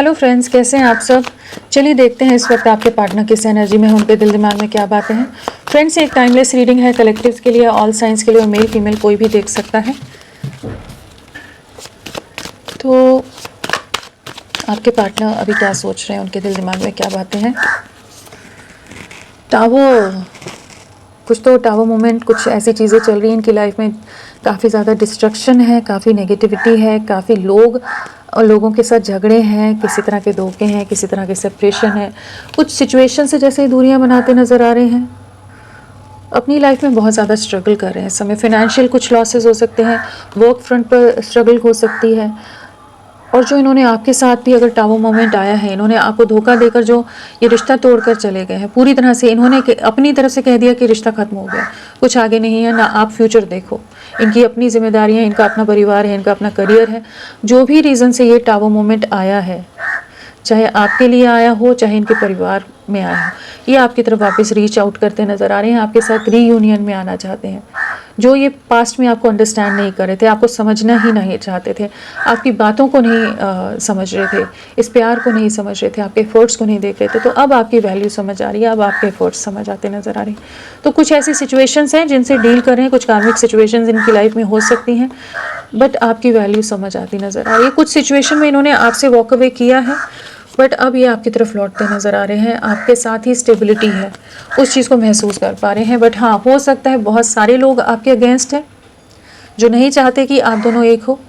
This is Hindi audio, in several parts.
हेलो फ्रेंड्स, कैसे हैं आप सब। चलिए देखते हैं इस वक्त आपके पार्टनर किस एनर्जी में है, उनके दिल दिमाग में क्या बातें हैं। फ्रेंड्स, एक टाइमलेस रीडिंग है, कलेक्टिव्स के लिए, ऑल साइंस के लिए, और मेल फीमेल कोई भी देख सकता है। तो आपके पार्टनर अभी क्या सोच रहे हैं, उनके दिल दिमाग में क्या बातें हैं। टावो मोमेंट, कुछ ऐसी चीज़ें चल रही हैं इनकी लाइफ में। काफ़ी ज़्यादा डिस्ट्रक्शन है, काफ़ी नेगेटिविटी है, काफ़ी लोगों के साथ झगड़े हैं, किसी तरह के धोखे हैं, किसी तरह के सेपरेशन है। कुछ सिचुएशन से जैसे दूरियां बनाते नज़र आ रहे हैं। अपनी लाइफ में बहुत ज़्यादा स्ट्रगल कर रहे हैं इस समय। फिनेंशियल कुछ लॉसेस हो सकते हैं, वर्क फ्रंट पर स्ट्रगल हो सकती है। और जो इन्होंने आपके साथ भी अगर टावो मोमेंट आया है, इन्होंने आपको धोखा देकर जो ये रिश्ता तोड़कर चले गए हैं, पूरी तरह से इन्होंने अपनी तरफ से कह दिया कि रिश्ता खत्म हो गया, कुछ आगे नहीं है, ना आप फ्यूचर देखो। इनकी अपनी जिम्मेदारियां, इनका अपना परिवार है, इनका अपना करियर है। जो भी रीज़न से ये टावो मोमेंट आया है, चाहे आपके लिए आया हो, चाहे इनके परिवार में आया हो, ये आपकी तरफ वापस रीच आउट करते नज़र आ रहे हैं, आपके साथ रीयूनियन में आना चाहते हैं। जो ये पास्ट में आपको अंडरस्टैंड नहीं कर रहे थे, आपको समझना ही नहीं चाहते थे, आपकी बातों को नहीं समझ रहे थे, इस प्यार को नहीं समझ रहे थे, आपके एफर्ट्स को नहीं देख रहे थे, तो अब आपकी वैल्यू समझ आ रही है, अब आपके एफर्ट्स समझ आते नज़र आ रही हैं। तो कुछ ऐसी सिचुएशंस हैं जिनसे डील कर रहे हैं, कुछ कार्मिक सिचुएशंस इनकी लाइफ में हो सकती हैं, बट आपकी वैल्यू समझ आती नज़र आ रही है। कुछ सिचुएशन में इन्होंने आपसे वॉक अवे किया है, बट अब ये आपकी तरफ लौटते नज़र आ रहे हैं। आपके साथ ही स्टेबिलिटी है, उस चीज़ को महसूस कर पा रहे हैं। बट हाँ, हो सकता है बहुत सारे लोग आपके अगेंस्ट हैं जो नहीं चाहते कि आप दोनों एक हो,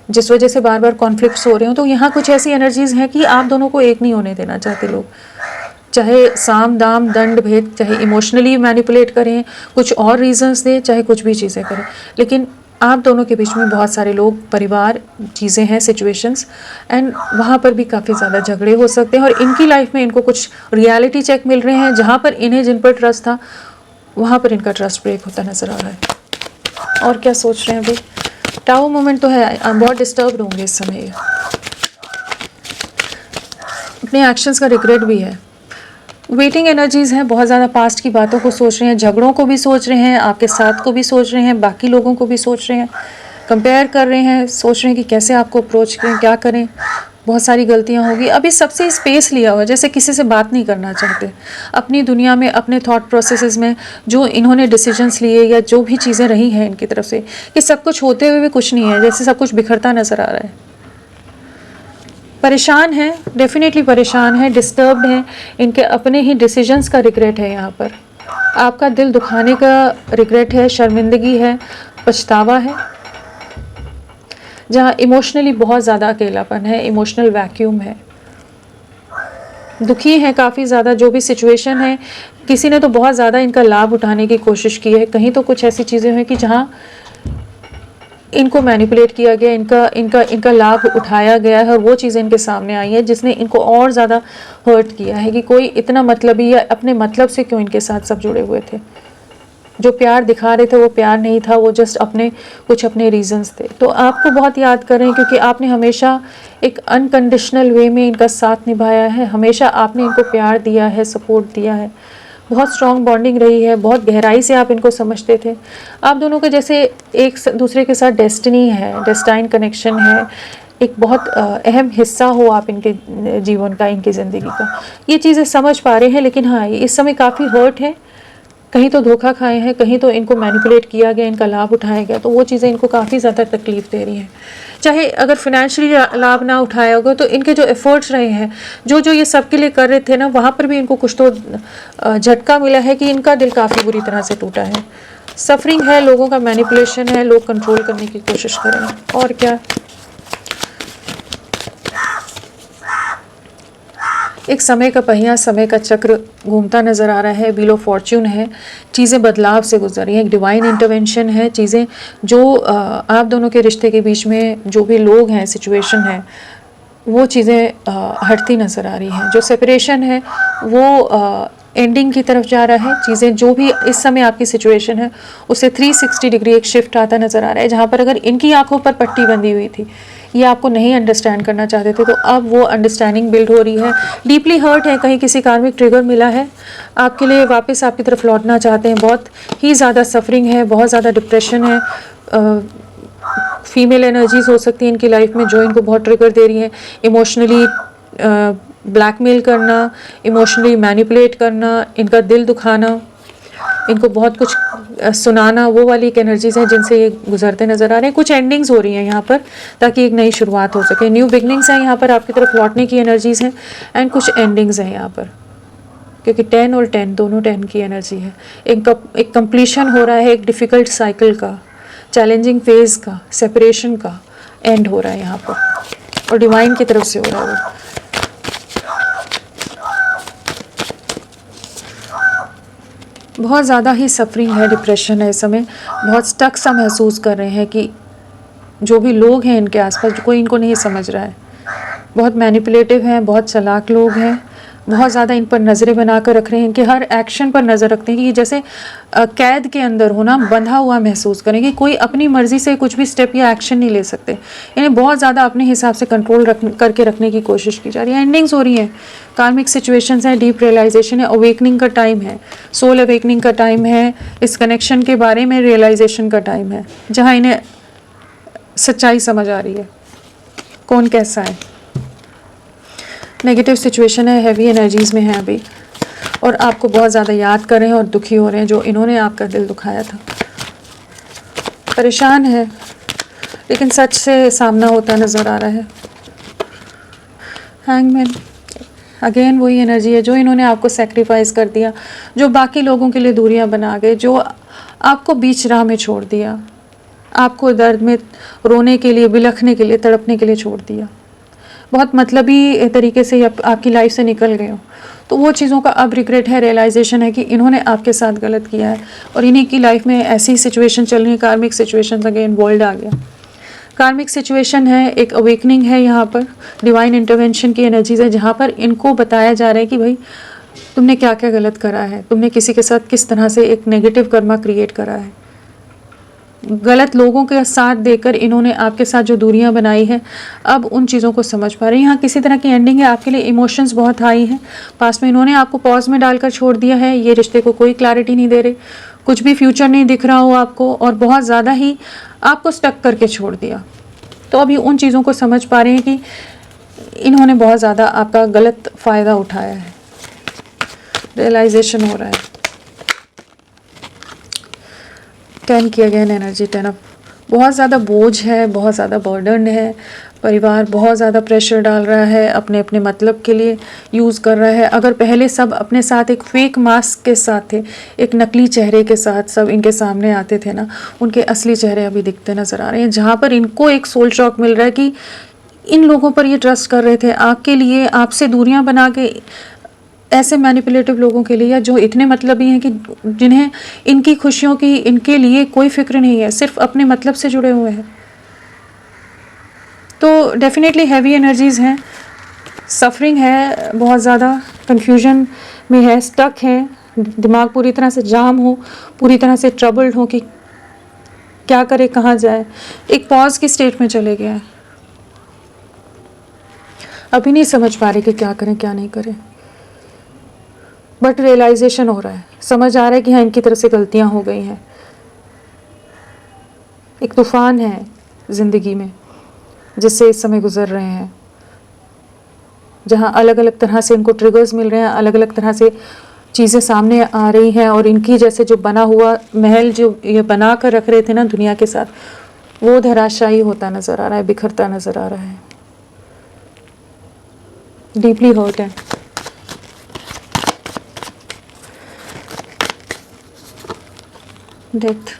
जिस वजह से बार बार कॉन्फ्लिक्ट्स हो रहे हो। तो यहाँ कुछ ऐसी एनर्जीज़ हैं कि आप दोनों को एक नहीं होने देना चाहते लोग, चाहे साम दाम दंड भेद, चाहे इमोशनली मैनिपुलेट करें, कुछ और रीजंस दें, चाहे कुछ भी चीज़ें करें, लेकिन आप दोनों के बीच में बहुत सारे लोग, परिवार, चीज़ें हैं, सिचुएशंस, एंड वहाँ पर भी काफ़ी ज़्यादा झगड़े हो सकते हैं। और इनकी लाइफ में इनको कुछ रियलिटी चेक मिल रहे हैं, जहाँ पर इन्हें जिन पर ट्रस्ट था, वहाँ पर इनका ट्रस्ट ब्रेक होता नज़र आ रहा है। और क्या सोच रहे हैं अभी। टाओ मोमेंट तो है, बहुत डिस्टर्ब होंगे इस समय, अपने एक्शंस का रिग्रेट भी है। वेटिंग एनर्जीज़ हैं, बहुत ज़्यादा पास्ट की बातों को सोच रहे हैं, झगड़ों को भी सोच रहे हैं, आपके साथ को भी सोच रहे हैं, बाकी लोगों को भी सोच रहे हैं, कंपेयर कर रहे हैं, सोच रहे हैं कि कैसे आपको अप्रोच करें, क्या करें। बहुत सारी गलतियां होगी। अभी सबसे स्पेस लिया हुआ, जैसे किसी से बात नहीं करना चाहते, अपनी दुनिया में, अपने थॉट प्रोसेसेस में जो इन्होंने डिसीजंस लिए या जो भी चीज़ें रही हैं इनकी तरफ से, कि सब कुछ होते हुए भी कुछ नहीं है, जैसे सब कुछ बिखरता नज़र आ रहा है। परेशान है, डेफिनेटली परेशान है, डिस्टर्ब्ड हैं, इनके अपने ही डिसीजंस का रिग्रेट है। यहाँ पर आपका दिल दुखाने का रिग्रेट है, शर्मिंदगी है, पछतावा है। जहाँ इमोशनली बहुत ज़्यादा अकेलापन है, इमोशनल वैक्यूम है, दुखी है काफ़ी ज़्यादा। जो भी सिचुएशन है, किसी ने तो बहुत ज़्यादा इनका लाभ उठाने की कोशिश की है, कहीं तो कुछ ऐसी चीज़ें हैं कि जहाँ इनको मैनिपुलेट किया गया, इनका लाभ उठाया गया है, और वो चीज़ें इनके सामने आई हैं जिसने इनको और ज़्यादा हर्ट किया है कि कोई इतना मतलबी या अपने मतलब से क्यों इनके साथ सब जुड़े हुए थे। जो प्यार दिखा रहे थे वो प्यार नहीं था, वो जस्ट कुछ अपने रीजंस थे। तो आपको बहुत याद कर रहे हैं, क्योंकि आपने हमेशा एक अनकंडीशनल वे में इनका साथ निभाया है, हमेशा आपने इनको प्यार दिया है, सपोर्ट दिया है, बहुत स्ट्रॉन्ग बॉन्डिंग रही है, बहुत गहराई से आप इनको समझते थे। आप दोनों का जैसे एक दूसरे के साथ डेस्टिनी है, डेस्टाइन कनेक्शन है, एक बहुत अहम हिस्सा हो आप इनके जीवन का, इनकी ज़िंदगी का। ये चीज़ें समझ पा रहे हैं, लेकिन हाँ, इस समय काफ़ी हर्ट है, कहीं तो धोखा खाए हैं, कहीं तो इनको मैनिपुलेट किया गया, इनका लाभ उठाया गया, तो वो चीज़ें इनको काफ़ी ज़्यादा तकलीफ दे रही हैं। चाहे अगर फिनेंशियली लाभ ना उठाया होगा, तो इनके जो एफर्ट्स रहे हैं, जो ये सब के लिए कर रहे थे ना, वहाँ पर भी इनको कुछ तो झटका मिला है कि इनका दिल काफ़ी बुरी तरह से टूटा है। सफरिंग है, लोगों का मैनिपुलेशन है, लोग कंट्रोल करने की कोशिश कर रहे हैं। और क्या, एक समय का पहिया, समय का चक्र घूमता नज़र आ रहा है। व्हील ऑफ फॉर्च्यून है, चीज़ें बदलाव से गुजर रही हैं, एक डिवाइन इंटरवेंशन है। चीज़ें जो आप दोनों के रिश्ते के बीच में जो भी लोग हैं, सिचुएशन है, वो चीज़ें हटती नज़र आ रही हैं। जो सेपरेशन है वो एंडिंग की तरफ जा रहा है। चीज़ें जो भी इस समय आपकी सिचुएशन है, उससे 360 डिग्री एक शिफ्ट आता नज़र आ रहा है। जहाँ पर अगर इनकी आंखों पर पट्टी बंधी हुई थी, ये आपको नहीं अंडरस्टैंड करना चाहते थे, तो अब वो अंडरस्टैंडिंग बिल्ड हो रही है। डीपली हर्ट है, कहीं किसी कार्मिक ट्रिगर मिला है, आपके लिए वापस आपकी तरफ लौटना चाहते हैं। बहुत ही ज़्यादा सफरिंग है, बहुत ज़्यादा डिप्रेशन है। फीमेल एनर्जीज हो सकती हैं इनकी लाइफ में जो इनको बहुत ट्रिगर दे रही हैं, इमोशनली ब्लैकमेल करना, इमोशनली मैनिपुलेट करना, इनका दिल दुखाना, इनको बहुत कुछ सुनाना, वो वाली एक एनर्जीज हैं जिनसे ये गुजरते नज़र आ रहे हैं। कुछ एंडिंग्स हो रही हैं यहाँ पर ताकि एक नई शुरुआत हो सके। न्यू बिगनिंग्स हैं यहाँ पर, आपकी तरफ लौटने की एनर्जीज हैं, एंड कुछ एंडिंग्स हैं यहाँ पर, क्योंकि 10 और 10 दोनों 10 की एनर्जी है। एक कंप्लीशन हो रहा है, एक डिफ़िकल्ट साइकिल का, चैलेंजिंग फेज़ का, सेपरेशन का एंड हो रहा है यहाँ पर, और डिवाइन की तरफ से हो रहा है वो। बहुत ज़्यादा ही सफरिंग है, डिप्रेशन है इस समय, बहुत स्टक सा महसूस कर रहे हैं कि जो भी लोग हैं इनके आसपास, कोई इनको नहीं समझ रहा है। बहुत मैनिपुलेटिव हैं, बहुत चालाक लोग हैं, बहुत ज़्यादा इन पर नज़रें बना कर रख रहे हैं, इनके हर एक्शन पर नज़र रखते हैं कि जैसे कैद के अंदर होना, बंधा हुआ महसूस करें कि कोई अपनी मर्ज़ी से कुछ भी स्टेप या एक्शन नहीं ले सकते। इन्हें बहुत ज़्यादा अपने हिसाब से कंट्रोल करके रखने की कोशिश की जा रही है। एंडिंग्स हो रही हैं, कार्मिक सिचुएशंस हैं, डीप रियलाइजेशन है, अवेकनिंग का टाइम है, सोल अवेकनिंग का टाइम है, इस कनेक्शन के बारे में रियलाइजेशन का टाइम है, जहाँ इन्हें सच्चाई समझ आ रही है कौन कैसा है। नेगेटिव सिचुएशन है, हैवी एनर्जीज़ में है अभी, और आपको बहुत ज़्यादा याद कर रहे हैं और दुखी हो रहे हैं, जो इन्होंने आपका दिल दुखाया था। परेशान है, लेकिन सच से सामना होता नज़र आ रहा है। हैंगमैन, अगेन वही एनर्जी है, जो इन्होंने आपको सेक्रीफाइस कर दिया, जो बाकी लोगों के लिए दूरियां बना गए, जो आपको बीच राह में छोड़ दिया, आपको दर्द में रोने के लिए, बिलखने के लिए, तड़पने के लिए छोड़ दिया, बहुत मतलबी तरीके से आपकी लाइफ से निकल गए हो। तो वो चीज़ों का अब रिग्रेट है, रियलाइजेशन है कि इन्होंने आपके साथ गलत किया है, और इन्हीं की लाइफ में ऐसी सिचुएशन चल रही है, कार्मिक सिचुएशन अगेन वर्ल्ड आ गया। कार्मिक सिचुएशन है, एक अवेकनिंग है यहाँ पर, डिवाइन इंटरवेंशन की एनर्जीज है, जहाँ पर इनको बताया जा रहा है कि भाई तुमने क्या क्या गलत करा है, तुमने किसी के साथ किस तरह से एक नेगेटिव कर्मा क्रिएट करा है, गलत लोगों के साथ देकर इन्होंने आपके साथ जो दूरियां बनाई है, अब उन चीज़ों को समझ पा रहे हैं। यहाँ किसी तरह की एंडिंग है, आपके लिए इमोशंस बहुत हाई हैं, पास में इन्होंने आपको पॉज में डालकर छोड़ दिया है, ये रिश्ते को कोई क्लैरिटी नहीं दे रहे, कुछ भी फ्यूचर नहीं दिख रहा हो आपको, और बहुत ज़्यादा ही आपको स्टक करके छोड़ दिया। तो अभी उन चीज़ों को समझ पा रहे हैं कि इन्होंने बहुत ज़्यादा आपका गलत फ़ायदा उठाया है, रियलाइजेशन हो रहा है। 10 की अगेन एनर्जी, 10 ऑफ, बहुत ज़्यादा बोझ है, बहुत ज़्यादा बर्डन है, परिवार बहुत ज़्यादा प्रेशर डाल रहा है, अपने अपने मतलब के लिए यूज़ कर रहा है। अगर पहले सब अपने साथ एक फेक मास्क के साथ थे, एक नकली चेहरे के साथ सब इनके सामने आते थे ना, उनके असली चेहरे अभी दिखते नज़र आ रहे हैं, जहाँ पर इनको एक सोल शॉक मिल रहा है कि इन लोगों पर ये ट्रस्ट कर रहे थे आपके लिए, आपसे दूरियां बना के, ऐसे मैनिपुलेटिव लोगों के लिए, या जो इतने मतलबी हैं कि जिन्हें इनकी खुशियों की, इनके लिए कोई फिक्र नहीं है, सिर्फ अपने मतलब से जुड़े हुए हैं। तो डेफिनेटली हैवी एनर्जीज़ हैं, सफरिंग है, बहुत ज़्यादा कंफ्यूजन में है, स्टक है, दिमाग पूरी तरह से जाम हो, पूरी तरह से ट्रबल्ड हो कि क्या करे, कहाँ जाए, एक पॉज की स्टेट में चले गए हैं, अभी नहीं समझ पा रहे कि क्या करें क्या नहीं करें। बट रियलाइजेशन हो रहा है, समझ आ रहा है कि हाँ इनकी तरफ से गलतियां हो गई हैं। एक तूफान है ज़िंदगी में जिससे इस समय गुजर रहे हैं, जहाँ अलग अलग तरह से इनको ट्रिगर्स मिल रहे हैं, अलग अलग तरह से चीज़ें सामने आ रही हैं, और इनकी जैसे जो बना हुआ महल जो ये बना कर रख रहे थे ना दुनिया के साथ, वो धराशायी होता नज़र आ रहा है, बिखरता नज़र आ रहा है। डीपली हर्ट है। डेथ,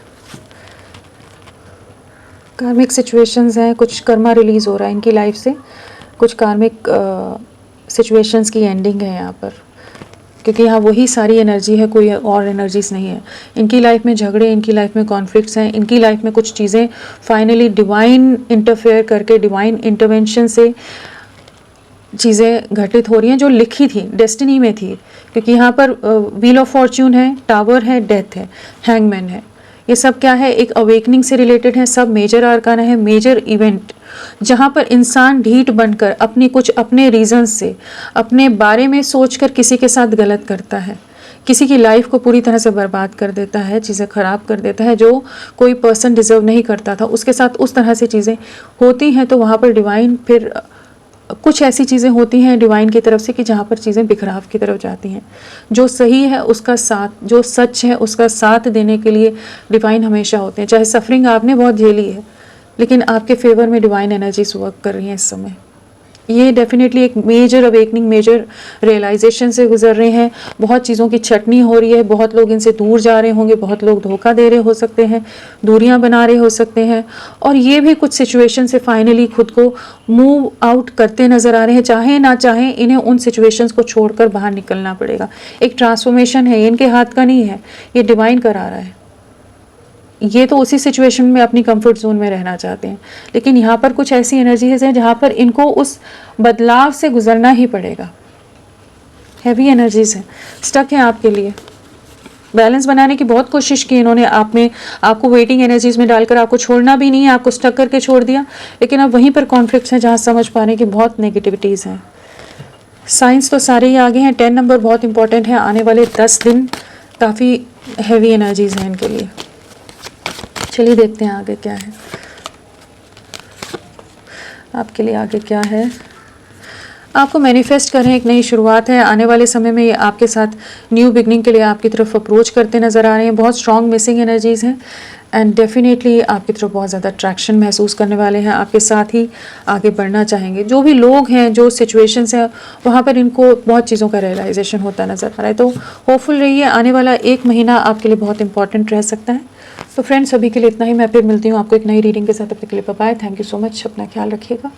कार्मिक सिचुएशंस हैं, कुछ कर्मा रिलीज़ हो रहा है इनकी लाइफ से, कुछ कार्मिक सिचुएशंस की एंडिंग है यहाँ पर, क्योंकि यहाँ वही सारी एनर्जी है, कोई और एनर्जीज नहीं है। इनकी लाइफ में झगड़े, इनकी लाइफ में कॉन्फ्लिक्ट्स हैं, इनकी लाइफ में कुछ चीज़ें फाइनली डिवाइन इंटरफेयर करके, डिवाइन इंटरवेंशन से चीज़ें घटित हो रही हैं जो लिखी थी, डेस्टिनी में थी। क्योंकि यहाँ पर व्हील ऑफ फॉर्च्यून है, टावर है, डेथ है, हैंगमैन है, ये सब क्या है, एक अवेकनिंग से रिलेटेड है, सब मेजर आर्काना है, मेजर इवेंट, जहाँ पर इंसान ढीठ बनकर अपने रीजन से, अपने बारे में सोचकर किसी के साथ गलत करता है, किसी की लाइफ को पूरी तरह से बर्बाद कर देता है, चीज़ें ख़राब कर देता है, जो कोई पर्सन डिज़र्व नहीं करता था, उसके साथ उस तरह से चीज़ें होती हैं। तो वहाँ पर डिवाइन फिर कुछ ऐसी चीज़ें होती हैं डिवाइन की तरफ से कि जहाँ पर चीज़ें बिखराव की तरफ जाती हैं। जो सही है उसका साथ, जो सच है उसका साथ देने के लिए डिवाइन हमेशा होते हैं। चाहे सफरिंग आपने बहुत झेली है, लेकिन आपके फेवर में डिवाइन एनर्जीज वर्क कर रही हैं इस समय। ये डेफिनेटली एक मेजर अवेकनिंग, मेजर रियलाइजेशन से गुजर रहे हैं। बहुत चीज़ों की छटनी हो रही है, बहुत लोग इनसे दूर जा रहे होंगे, बहुत लोग धोखा दे रहे हो सकते हैं, दूरियां बना रहे हो सकते हैं, और ये भी कुछ सिचुएशन से फाइनली खुद को मूव आउट करते नज़र आ रहे हैं। चाहे ना चाहे इन्हें उन सिचुएशंस को छोड़कर बाहर निकलना पड़ेगा। एक ट्रांसफॉर्मेशन है, इनके हाथ का नहीं है, ये डिवाइन करा रहा है। ये तो उसी सिचुएशन में अपनी कंफर्ट जोन में रहना चाहते हैं, लेकिन यहाँ पर कुछ ऐसी एनर्जीज हैं जहाँ पर इनको उस बदलाव से गुजरना ही पड़ेगा। हैवी एनर्जीज हैं, स्टक हैं आपके लिए। बैलेंस बनाने की बहुत कोशिश की इन्होंने आप में, आपको वेटिंग एनर्जीज में डालकर आपको छोड़ना भी नहीं है, आपको स्टक करके छोड़ दिया, लेकिन अब वहीं पर कॉन्फ्लिक्ट्स हैं जहाँ समझ पाने की बहुत नेगेटिविटीज़ हैं। साइंस तो सारे ही आगे हैं। 10 नंबर बहुत इंपॉर्टेंट है। आने वाले 10 दिन काफ़ी हैवी एनर्जीज हैं इनके लिए। चलिए देखते हैं आगे क्या है आपके लिए। आगे क्या है, आपको मैनिफेस्ट करें, एक नई शुरुआत है। आने वाले समय में ये आपके साथ न्यू बिगनिंग के लिए आपकी तरफ अप्रोच करते नज़र आ रहे हैं। बहुत स्ट्रॉन्ग मिसिंग एनर्जीज़ हैं एंड डेफिनेटली आपकी तरफ बहुत ज़्यादा अट्रैक्शन महसूस करने वाले हैं, आपके साथ ही आगे बढ़ना चाहेंगे। जो भी लोग हैं, जो सिचुएशंस हैं, वहाँ पर इनको बहुत चीज़ों का रियलाइजेशन होता नज़र आ रहा है। तो होपफुल रहिए, आने वाला 1 महीना आपके लिए बहुत इंपॉर्टेंट रह सकता है। तो फ्रेंड्स, अभी के लिए इतना ही। मैं फिर मिलती हूँ आपको एक नई रीडिंग के साथ। तब तक के लिए bye bye. Thank you so much. अपना ख्याल रखिएगा।